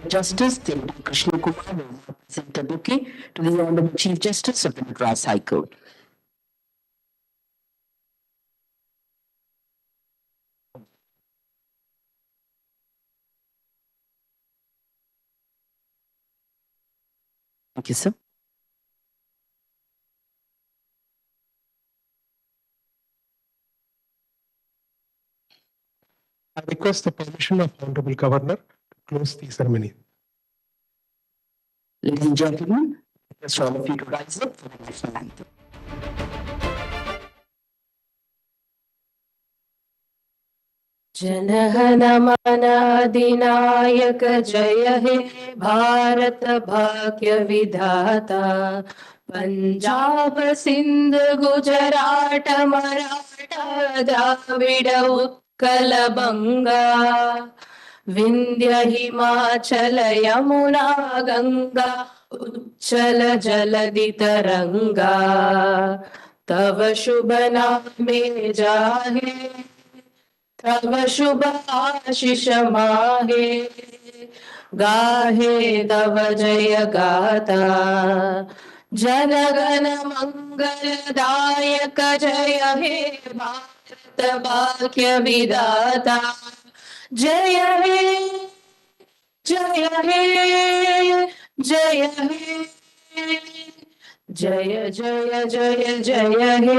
Justice Tendri Krishna Kumar will now present a bouquet to the Honorable Chief Justice of the Madras High Court. Thank you, sir. I request the permission of Honorable Governor to close the ceremony. Ladies and gentlemen, I request all of you to rise up for the national anthem. जनगण मन अधिनायक जय हे भारत भाग्य विधाता पंजाब सिंध गुजरात मराठा द्राविड उत्कल बंगा विंध्य हिमाचल यमुना गंगा उच्चल जलधि तरंगा तव शुभ नामे जाहे तव शुभ आशीष माहे गाहे तव जय गाथा जनगण मंगलदायक जय हे भारत भाग्य विधाता जय हे जय हे जय हे जय जय जय जय हे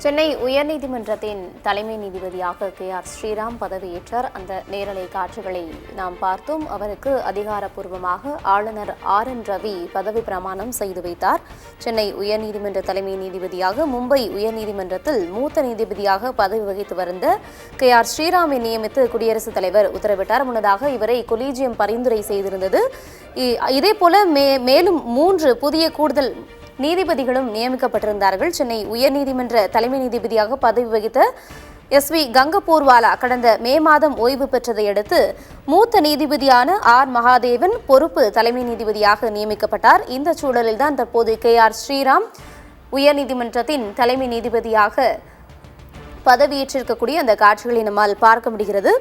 சென்னை உயர்நீதிமன்றத்தின் தலைமை நீதிபதியாக கே.ஆர். ஸ்ரீராம் பதவியேற்றார். அந்த நேரலை காட்சிகளை நாம் பார்த்தோம். அவருக்கு அதிகாரப்பூர்வமாக ஆளுநர் ஆர்.என். ரவி பதவி பிரமாணம் செய்து வைத்தார். சென்னை உயர்நீதிமன்ற தலைமை நீதிபதியாக மும்பை உயர்நீதிமன்றத்தில் மூத்த நீதிபதியாக பதவி வகித்து வந்த கே.ஆர். ஸ்ரீராமை நியமித்து குடியரசுத் தலைவர் உத்தரவிட்டார். முன்னதாக இவரை கொலீஜியம் பரிந்துரை செய்திருந்தது. இதேபோல மேலும் 3 புதிய கூடுதல் நீதிபதிகளும் நியமிக்கப்பட்டிருந்தார்கள். சென்னை உயர்நீதிமன்ற தலைமை நீதிபதியாக பதவி வகித்த எஸ்.வி. கங்கபூர்வாலா கடந்த மே மாதம் ஓய்வு பெற்றதை அடுத்து மூத்த நீதிபதியான ஆர். மகாதேவன் பொறுப்பு தலைமை நீதிபதியாக நியமிக்கப்பட்டார். இந்த சூழலில்தான் தற்போது கே.ஆர். ஸ்ரீராம் உயர்நீதிமன்றத்தின் தலைமை நீதிபதியாக பதவியேற்றிருக்கக்கூடிய அந்த காட்சிகளை நம்மால் பார்க்க முடிகிறது.